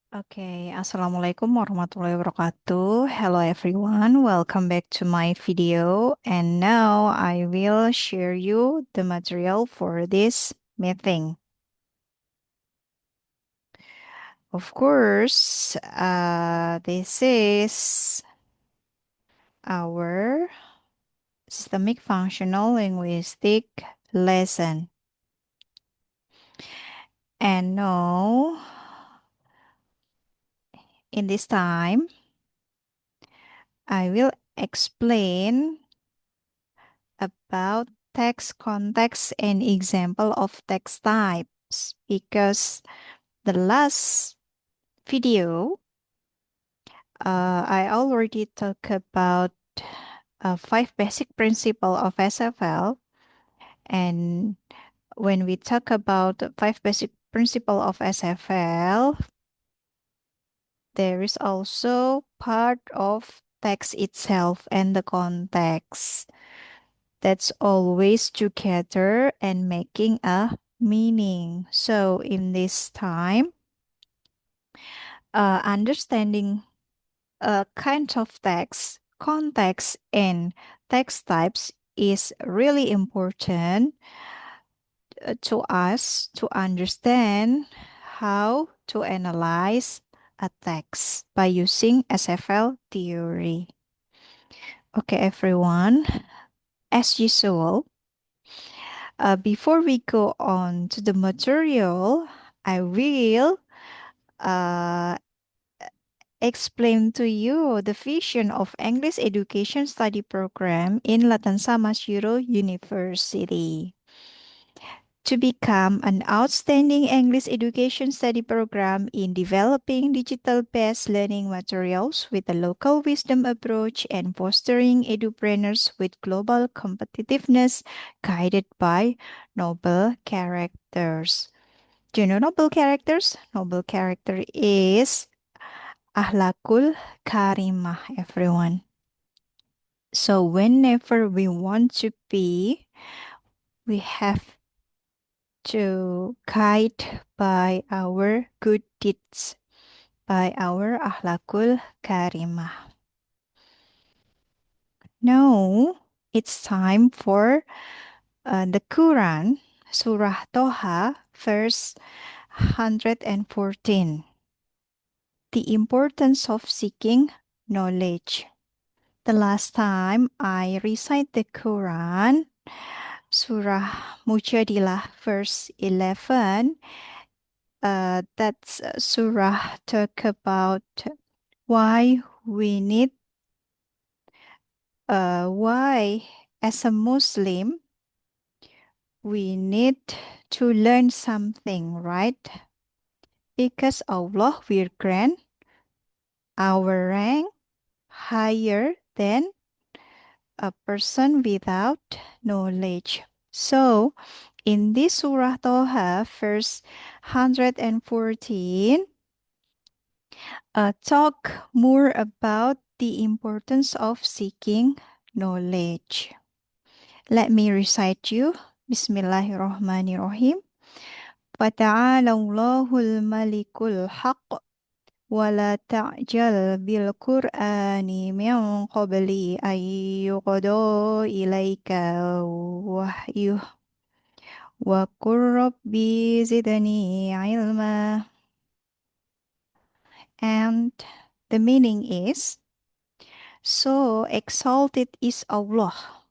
Okay, Assalamualaikum warahmatullahi wabarakatuh. Hello everyone, welcome back to my video. And now I will share you the material for this meeting. Of course, this is our systemic functional linguistic lesson. And now, in this time, I will explain about text context and example of text types because the last video I already talked about five basic principle of SFL, and when we talk about the five basic principle of SFL, there is also part of text itself and the context that's always together and making a meaning. So in this time, understanding kind of text, context, and text types is really important to us to understand how to analyze a text by using SFL theory. Okay, everyone, as usual, before we go on to the material, I will uh, explain to you the vision of English Education Study Program in Latansa Masyuro University. To become an outstanding English education study program in developing digital-based learning materials with a local wisdom approach and fostering edupreneurs with global competitiveness guided by noble characters. Do you know noble characters? Noble character is Ahlakul Karimah, everyone. So whenever we want to be, we have to guide by our good deeds, by our Ahlakul Karimah. Now, it's time for the Quran, Surah Toha, verse 114. The importance of seeking knowledge. The last time I recite the Quran, Surah Mujadilah, verse 11, that's Surah talk about why we need, why as a Muslim, we need to learn something, right? Because Allah will grant our rank higher than a person without knowledge. So, in this Surah Toha, verse 114, talk more about the importance of seeking knowledge. Let me recite you. Bismillahirrahmanirrahim. فَتَعَالَى اللَّهُ الْمَلِكُ الْحَقُّ وَلَا تَعْجَلْ بِالْقُرْآنِ مِنْ قَبْلِ أَنْ يُقْضَى إِلَيْكَ وَحْيُهُ وَقُلْ رَبِّ زِدْنِي عِلْمًا. And the meaning is, so exalted is Allah,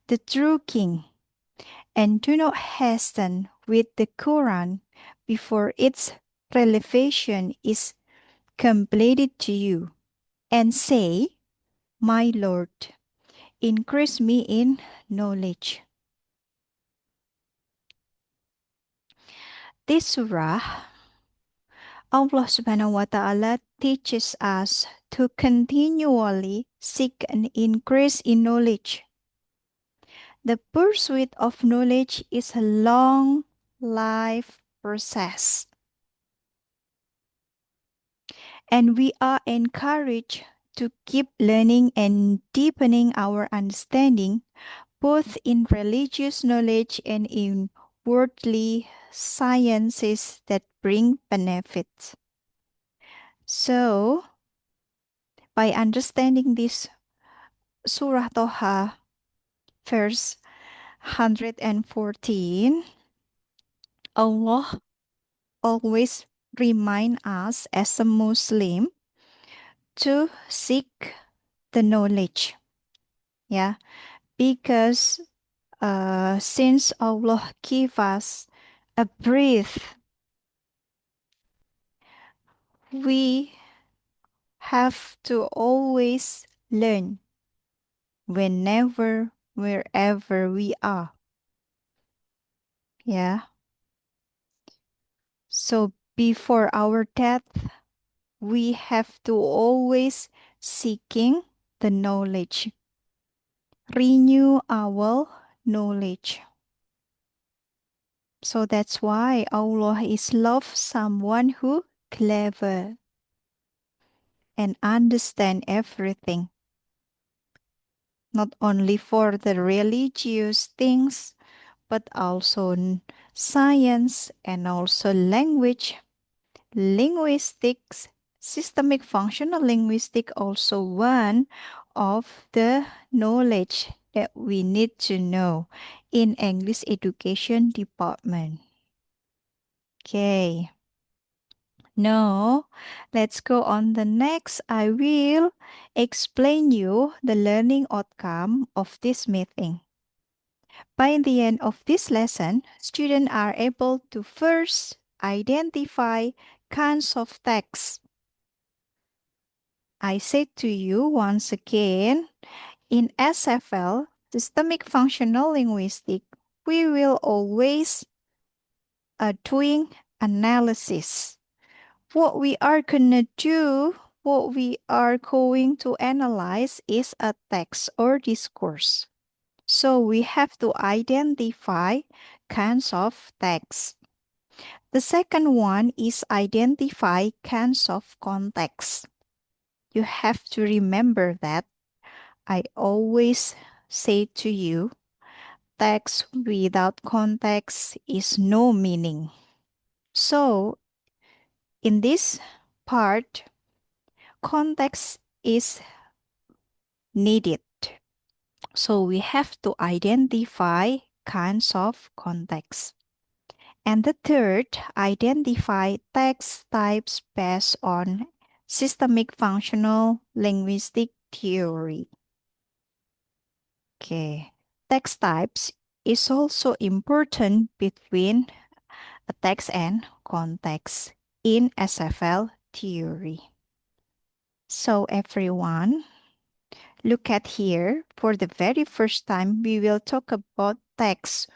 the true King, and do not hasten with the Quran before its revelation is completed to you, and say, my Lord, increase me in knowledge. This surah, Allah subhanahu wa ta'ala teaches us to continually seek an increase in knowledge. The pursuit of knowledge is a long life process, and we are encouraged to keep learning and deepening our understanding both in religious knowledge and in worldly sciences that bring benefits. So, by understanding this Surah Toha, verse 114, Allah always remind us as a Muslim to seek the knowledge. Yeah, because since Allah give us a breath, we have to always learn whenever, wherever we are. Yeah. So before our death, we have to always seeking the knowledge. Renew our knowledge. So that's why Allah is love someone who clever and understand everything. Not only for the religious things, but also science and also language, linguistics, systemic functional linguistic also one of the knowledge that we need to know in English education department. Okay. Now, let's go on the next. I will explain you the learning outcome of this meeting. By the end of this lesson, students are able to first identify kinds of text. I say to you once again, in SFL, Systemic Functional Linguistics, we will always doing analysis. What we are gonna do, what we are going to analyze is a text or discourse. So we have to identify kinds of text. The second one is identify kinds of context. You have to remember that I always say to you, text without context is no meaning. So in this part, context is needed. So we have to identify kinds of context. And the third, identify text types based on systemic functional linguistic theory. Okay, text types is also important between a text and context in SFL theory. So everyone, look at here. For the very first time, we will talk about text.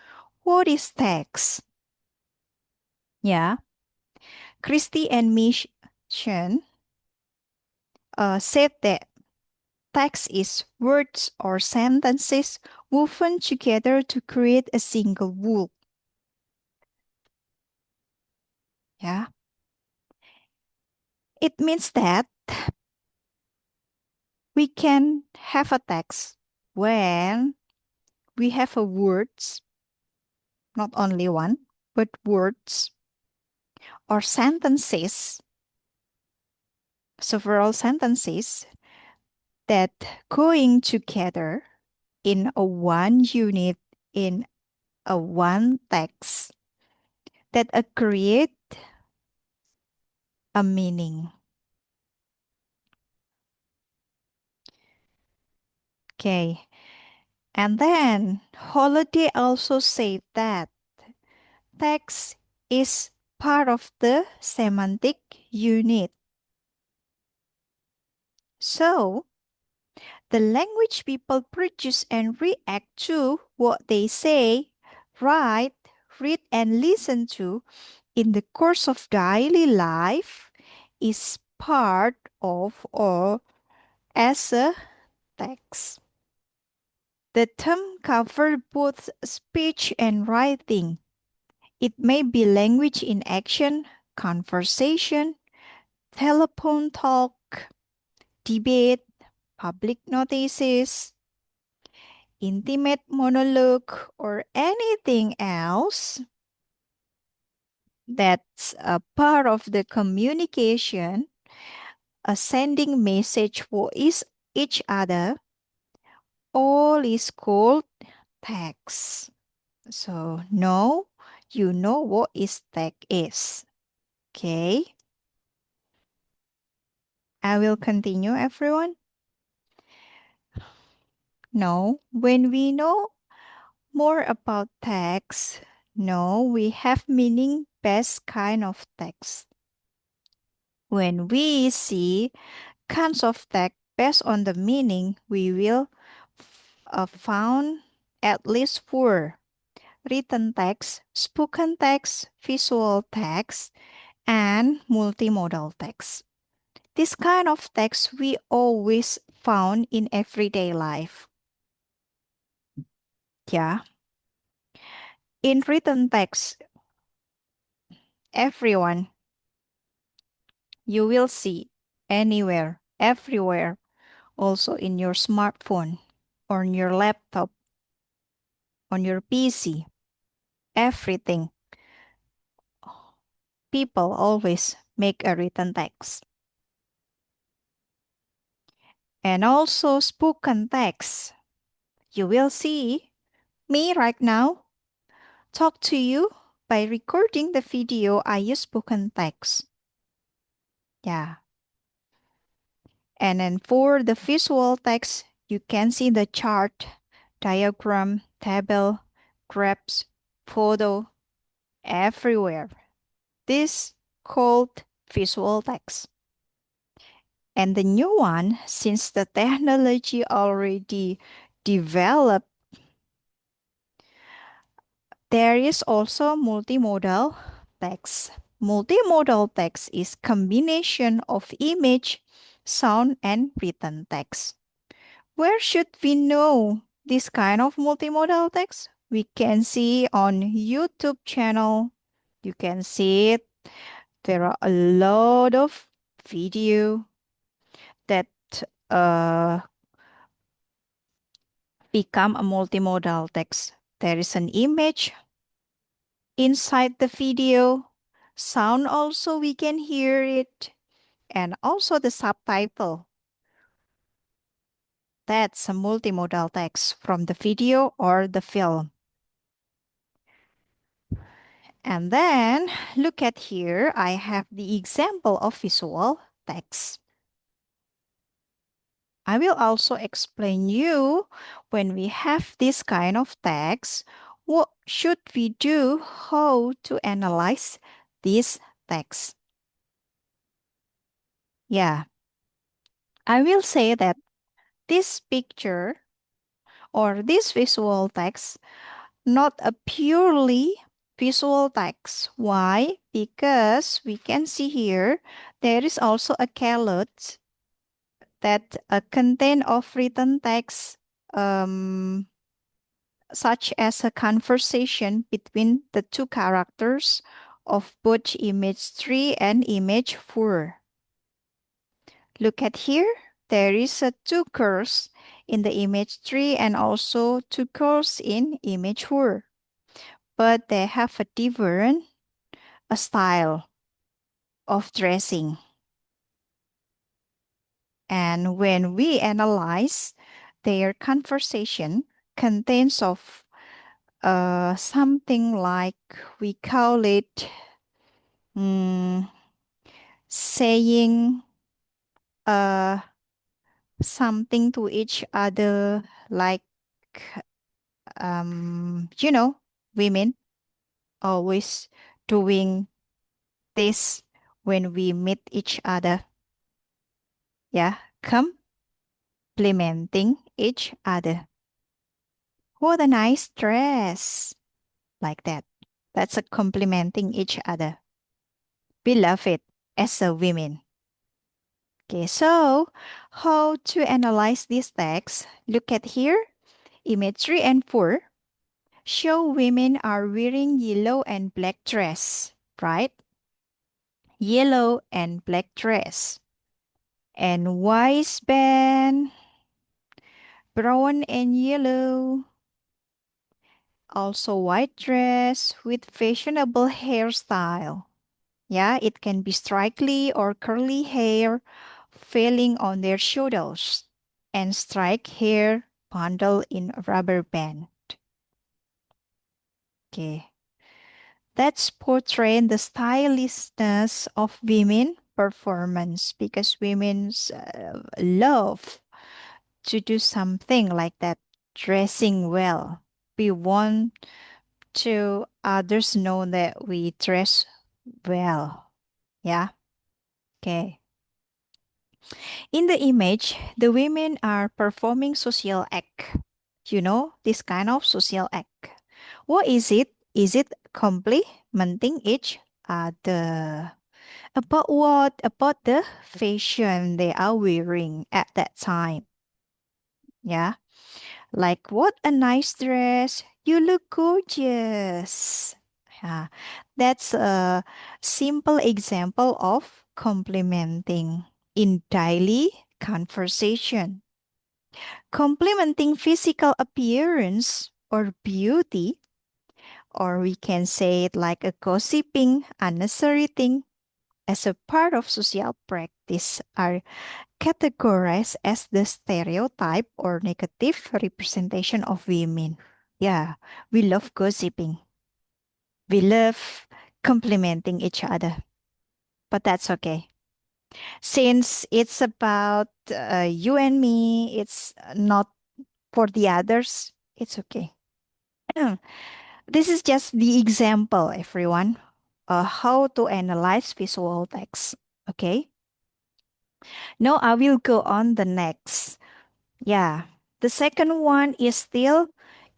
What is text? Yeah, Christy and Mission said that text is words or sentences woven together to create a single whole. Yeah, it means that we can have a text when we have a words, not only one, but words or sentences, several sentences that going together in a one unit in a one text that create a meaning. Okay. And then Holiday also said that text is part of the semantic unit. So the language people produce and react to what they say, write, read, and listen to in the course of daily life is part of or as a text. The term covers both speech and writing. It may be language in action, conversation, telephone talk, debate, public notices, intimate monologue, or anything else that's a part of the communication sending message for each other, all is called text. So now you know what is text is. Okay, I will continue, everyone. Now, when we know more about text, now we have meaning-based kind of text. When we see kinds of text based on the meaning, we will found at least four: written text, spoken text, visual text, and multimodal text. This kind of text we always found in everyday life. Yeah. In written text, everyone, you will see anywhere, everywhere, also in your smartphone, on your laptop, on your PC, everything. People always make a written text. And also spoken text. You will see me right now talk to you by recording the video. I use spoken text. Yeah. And then for the visual text, you can see the chart, diagram, table, graphs, photo, everywhere. This called visual text. And the new one, since the technology already developed, there is also multimodal text. Multimodal text is combination of image, sound, and written text. Where should we know this kind of multimodal text? We can see on YouTube channel. You can see it. There are a lot of video that uh, become a multimodal text. There is an image inside the video. Sound also we can hear it. And also the subtitle. That's a multimodal text from the video or the film. And then look at here, I have the example of visual text. I will also explain you when we have this kind of text, what should we do, how to analyze this text. Yeah, I will say that this picture or this visual text not a purely visual text. Why? Because we can see here there is also a calyx that contain of written text such as a conversation between the two characters of both image 3 and image 4. Look at here. There is a two curves in the image 3 and also two curves in image 4. But they have a different style of dressing. And when we analyze their conversation contains of something like we call it saying uh, something to each other like you know, women always doing this when we meet each other. Yeah, complimenting each other. What a nice dress. Like that. That's a complimenting each other. We love it as a women. Okay, so how to analyze this text? Look at here. Image 3 and 4 show women are wearing yellow and black dress, right? Yellow and black dress. And waistband, brown and yellow. Also white dress with fashionable hairstyle. Yeah, it can be strikely or curly hair falling on their shoulders and strike hair bundle in a rubber band. Okay. That's portraying the stylishness of women performance because women's love to do something like that, dressing well. We want to others know that we dress well. Yeah. Okay. In the image, the women are performing social act. You know, this kind of social act. What is it? Is it complimenting each other? About what? About the fashion they are wearing at that time. Yeah. Like, what a nice dress. You look gorgeous. Yeah. That's a simple example of complimenting in daily conversation. Complimenting physical appearance or beauty, or we can say it like a gossiping unnecessary thing as a part of social practice are categorized as the stereotype or negative representation of women. Yeah, we love gossiping. We love complimenting each other, but that's okay. Since it's about you and me, it's not for the others, it's okay. This is just the example, everyone, how to analyze visual text. Okay. Now I will go on the next. Yeah. The second one is still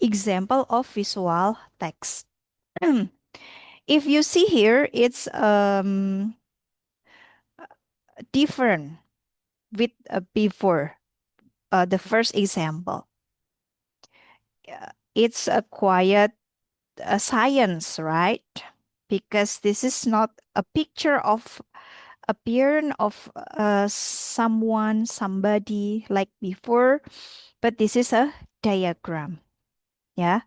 example of visual text. If you see here, it's different with before the first example. It's a quiet science, right? Because this is not a picture of appearance of someone, somebody like before, but this is a diagram. Yeah,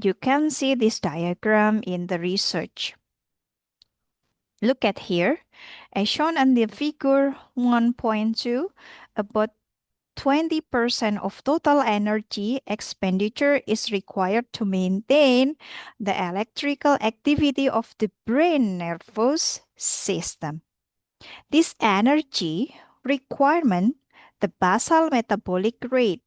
you can see this diagram in the research. Look at here, as shown on the figure 1.2, about 20% of total energy expenditure is required to maintain the electrical activity of the brain nervous system. This energy requirement, the basal metabolic rate,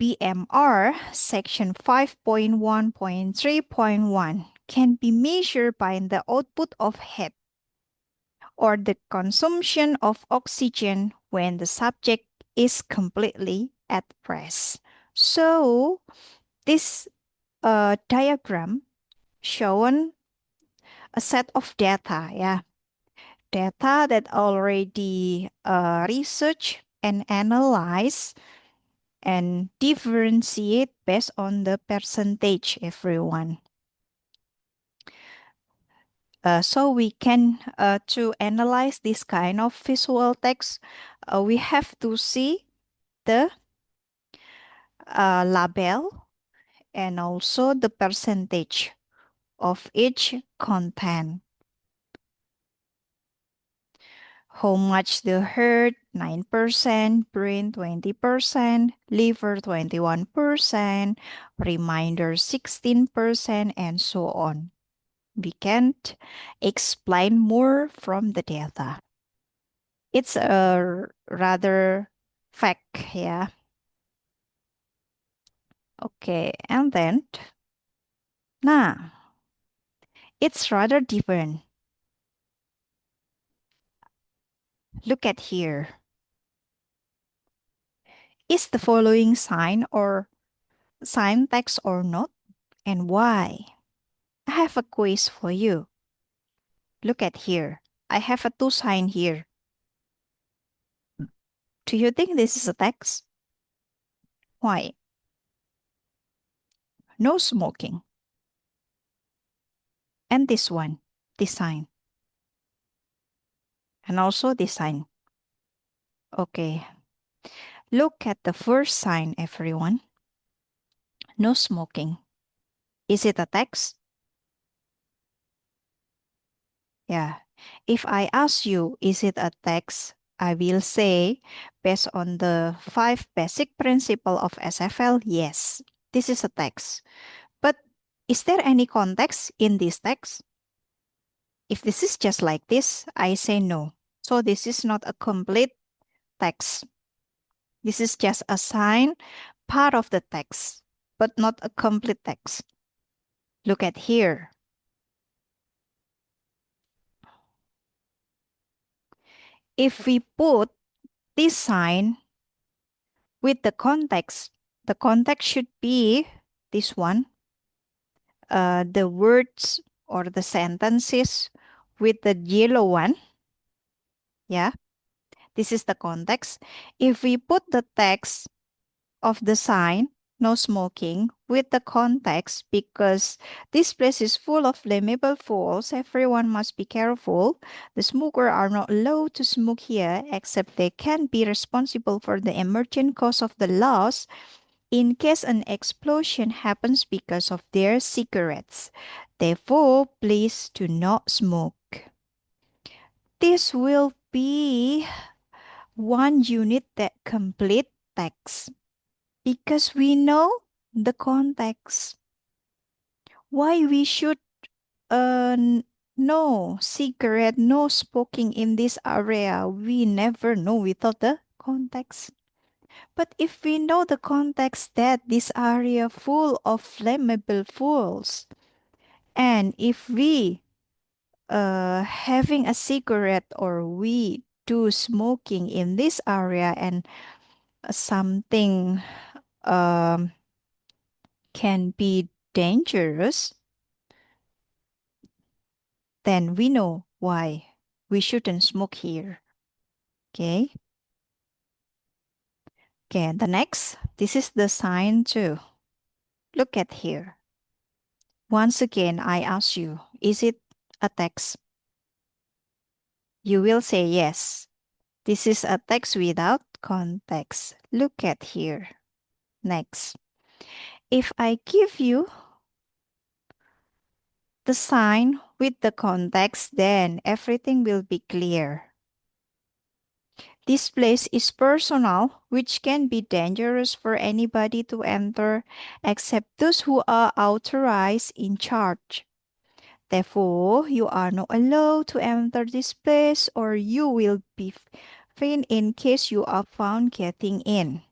BMR, section 5.1.3.1, can be measured by the output of heat or the consumption of oxygen when the subject is completely at rest. So this diagram shown a set of data, yeah, data that already research and analyze and differentiate based on the percentage, everyone. So we can to analyze this kind of visual text, we have to see the label and also the percentage of each content. How much the heart, 9%, brain 20%, liver 21%, reminder 16%, and so on. We can't explain more from the data. It's a rather fact, yeah. Okay, and then, nah, it's rather different. Look at here. Is the following sign text or not, and why? I have a quiz for you. Look at here. I have a two sign here. Do you think this is a text? Why? No smoking. And this one, this sign. And also this sign. Okay. Look at the first sign, everyone. No smoking. Is it a text? Yeah. If I ask you, is it a text? I will say, based on the 5 basic principle of SFL, yes, this is a text. But is there any context in this text? If this is just like this, I say no. So this is not a complete text. This is just a sign, part of the text, but not a complete text. Look at here. If we put this sign with the context should be this one, the words or the sentences with the yellow one. Yeah, this is the context. If we put the text of the sign, no smoking, with the context, because this place is full of flammable fuels, everyone must be careful. The smokers are not allowed to smoke here, except they can be responsible for the emergent cause of the loss in case an explosion happens because of their cigarettes. Therefore, please do not smoke. This will be one unit that complete text because we know the context. Why we should no cigarette, no smoking in this area. We never know without the context. But if we know the context that this area full of flammable fuels, and if we having a cigarette or we do smoking in this area and something um, can be dangerous, then we know why we shouldn't smoke here. Okay. Okay. The next, this is the sign too. Look at here. Once again, I ask you, is it a text? You will say yes. This is a text without context. Look at here. Next. If I give you the sign with the context, then everything will be clear. This place is personal, which can be dangerous for anybody to enter except those who are authorized in charge. Therefore, you are not allowed to enter this place or you will be fined in case you are found getting in.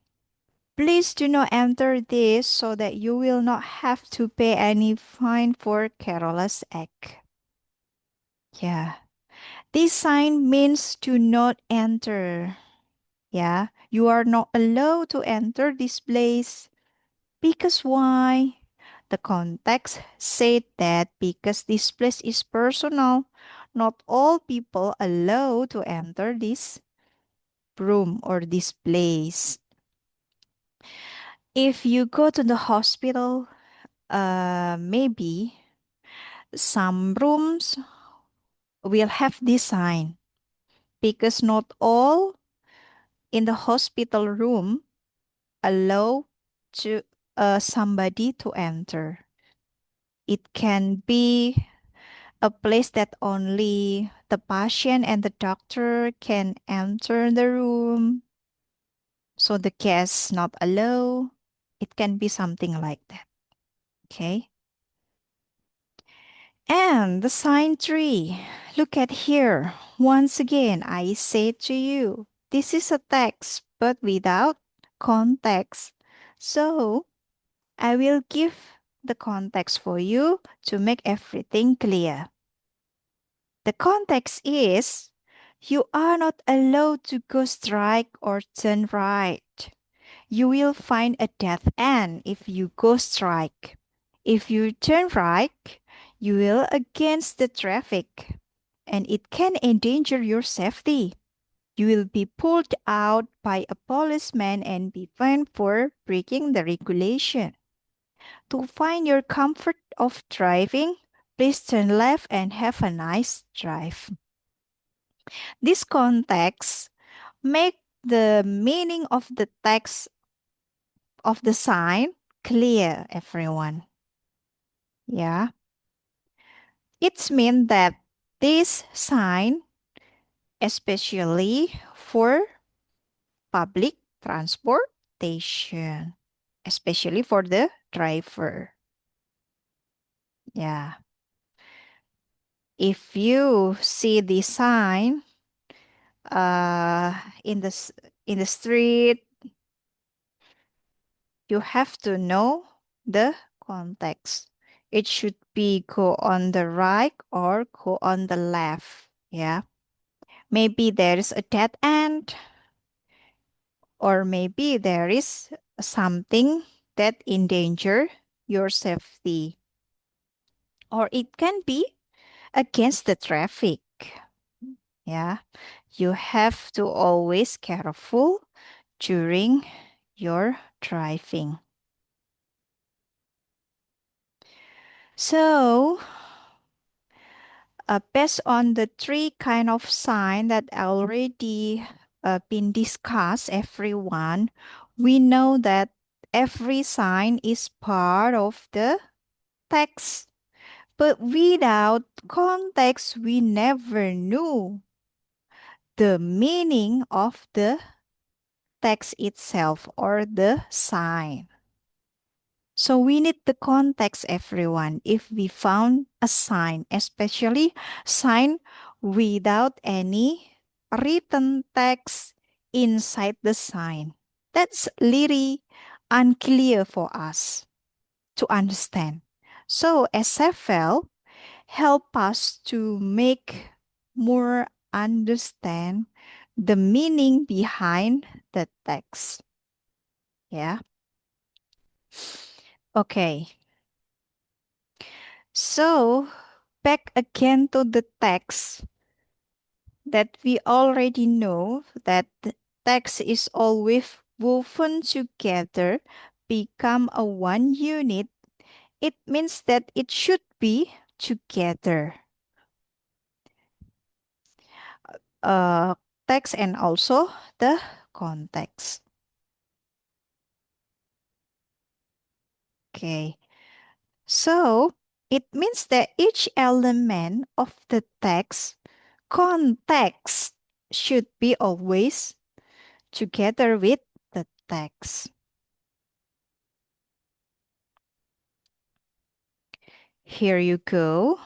Please do not enter this so that you will not have to pay any fine for careless act. Yeah. This sign means do not enter. Yeah. You are not allowed to enter this place. Because why? The context said that because this place is personal, not all people allowed to enter this room or this place. If you go to the hospital, maybe some rooms will have this sign because not all in the hospital room allow to somebody to enter. It can be a place that only the patient and the doctor can enter the room, so the guests not allow. It can be something like that. Okay. And the sign 3. Look at here. Once again, I say to you, this is a text, but without context. So, I will give the context for you to make everything clear. The context is you are not allowed to go straight or turn right. You will find a dead end if you go straight. If you turn right, you will against the traffic and it can endanger your safety. You will be pulled out by a policeman and be fined for breaking the regulation. To find your comfort of driving, please turn left and have a nice drive. This context make the meaning of the text of the sign clear, everyone. Yeah. It's mean that This sign, especially for public transportation, especially for the driver. Yeah. If you see the sign uh, in the in the street, you have to know the context. It should be go on the right or go on the left. Yeah. Maybe there is a dead end, or maybe there is something that endanger your safety, or it can be against the traffic. Yeah. You have to always careful during your driving. So, based on the three kind of sign that already been discussed, everyone, we know that every sign is part of the text. But without context, we never knew the meaning of the text itself or the sign. So we need the context, everyone, if we found a sign, especially sign without any written text inside the sign. That's really unclear for us to understand. So SFL help us to make more understand the meaning behind the text. Yeah. Okay. So back again to the text that we already know that the text is always woven together, become a one unit. It means that it should be together. Uh, Text and also the context. Okay. So it means that each element of the text context should be always together with the text. Here you go.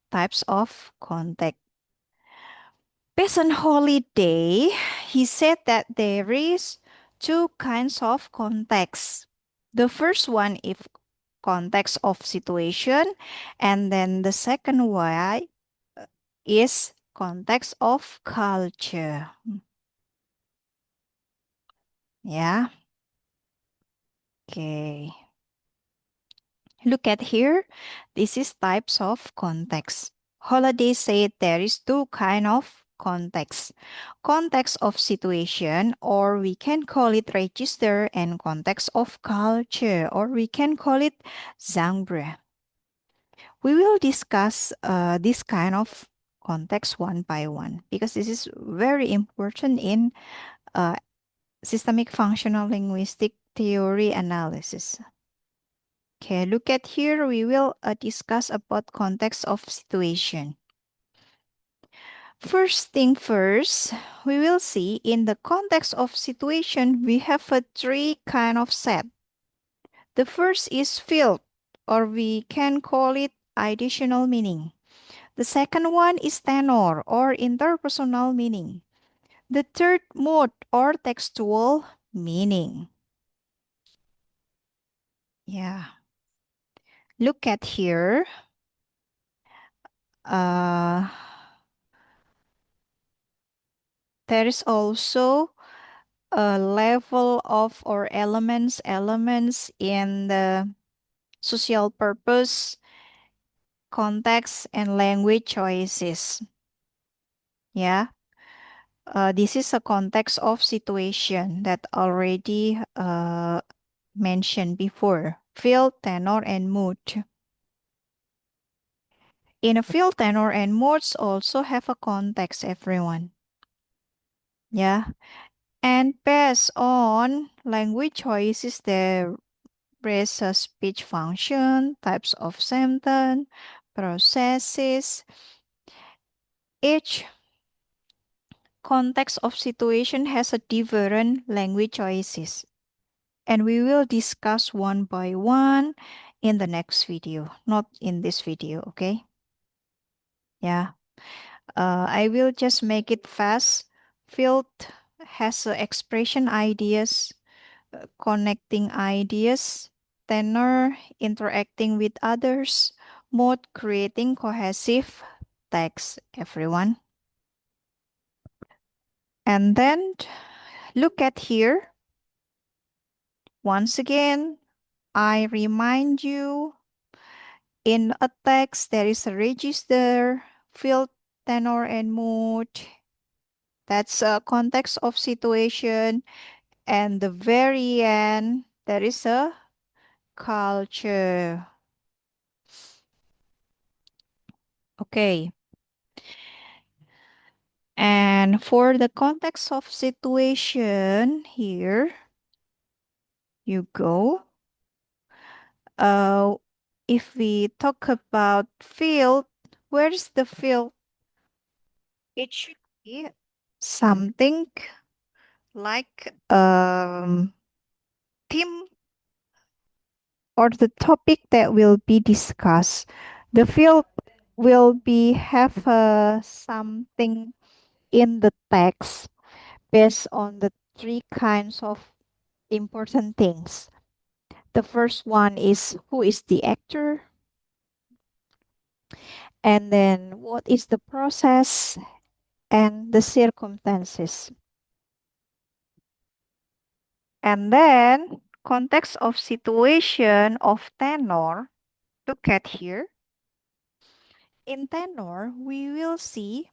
Types of context. Based on holiday, he said that there is two kinds of context. The first one is context of situation, and then the second one is context of culture. Yeah. Okay. Look at here. This is types of context. Holiday said there is two kind of context. Context of situation, or we can call it register, and context of culture, or we can call it genre. We will discuss this kind of context one by one because this is very important in uh, systemic functional linguistic theory analysis. Okay, look at here. We will discuss about context of situation. First thing first, we will see in the context of situation, we have a three kind of set. The first is field, or we can call it additional meaning. The second one is tenor, or interpersonal meaning. The third mode, or textual meaning. Yeah. Look at here. Uh, there is also a level of or elements in the social purpose, context, and language choices. Yeah. This is a context of situation that already mentioned before. Field, tenor, and mood. In a field, tenor, and moods also have a context, everyone. Yeah. And based on language choices, there is a speech function, types of sentence, processes, Each context of situation has a different language choices, and we will discuss one by one in the next video, not in this video, okay? Yeah. I will just make it fast. Field has expression ideas, connecting ideas, tenor, interacting with others, mode, creating cohesive text, everyone. And then look at here. Once again, I remind you in a text there is a register, field, tenor, and mood. That's a context of situation. And the very end, there is a culture. Okay. And for the context of situation here, you go. Uh, if we talk about field, where's the field? It should be something like theme or the topic that will be discussed. The field will be have something in the text based on the three kinds of important things. The first one is who is the actor, and then what is the process and the circumstances. And then context of situation of tenor. Look at here. In tenor, we will see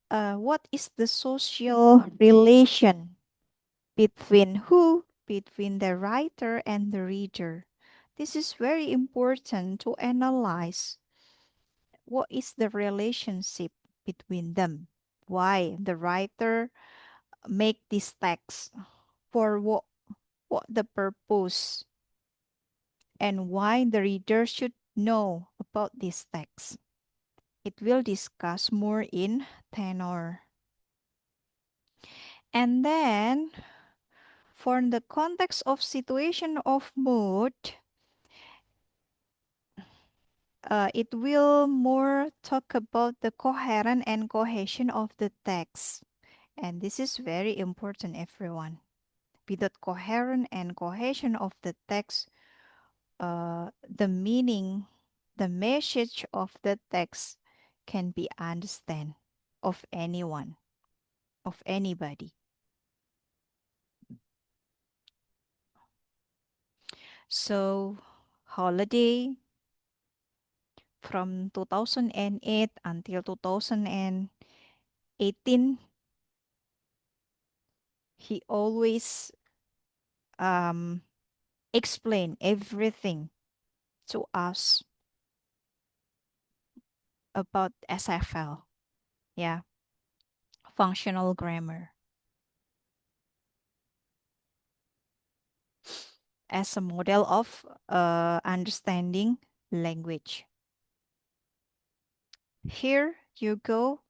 what is the social relation between who, between the writer and the reader. This is very important to analyze what is the relationship between them. Why the writer make this text, for what the purpose, and why the reader should know about this text. It will discuss more in tenor. And then for the context of situation of mood, it will more talk about the coherence and cohesion of the text. And this is very important, everyone. Without coherence and cohesion of the text, the meaning, the message of the text can be understood of anyone, of anybody. So, holiday from 2008 until 2018, he always explain everything to us about SFL. Yeah, functional grammar as a model of understanding language. Here you go.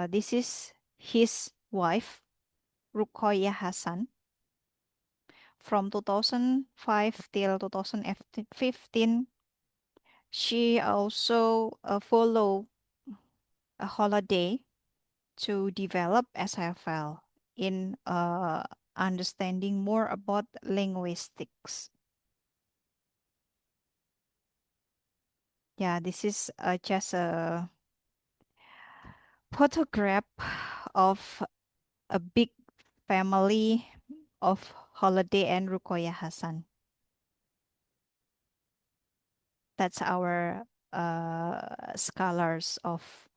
This is his wife, Rukoya Hassan. From 2005 till 2015, she also followed a holiday to develop SFL in understanding more about linguistics. Yeah, this is just a photograph of a big family of Holiday and Rukoya Hassan. That's our scholars of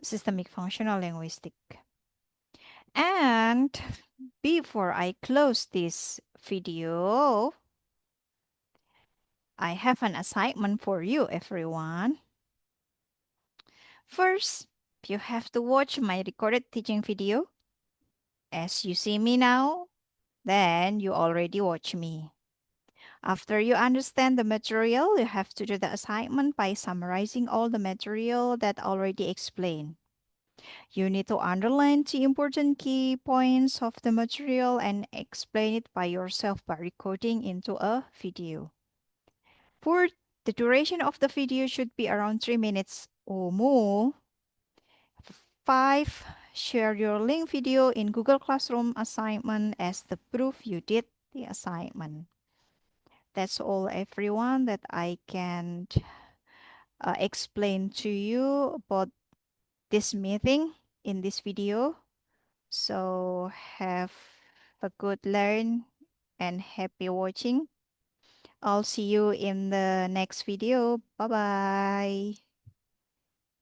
systemic functional linguistic. And before I close this video, I have an assignment for you, everyone. First, you have to watch my recorded teaching video. As you see me now, then you already watch me. After you understand the material, you have to do the assignment by summarizing all the material that already explained. You need to underline the important key points of the material and explain it by yourself by recording into a video. For the duration of the video should be around 3 minutes or more. 5. Share your link video in Google Classroom assignment as the proof you did the assignment. That's all, everyone, that I can explain to you about this meeting in this video. So have a good learn and happy watching. I'll see you in the next video. Bye bye.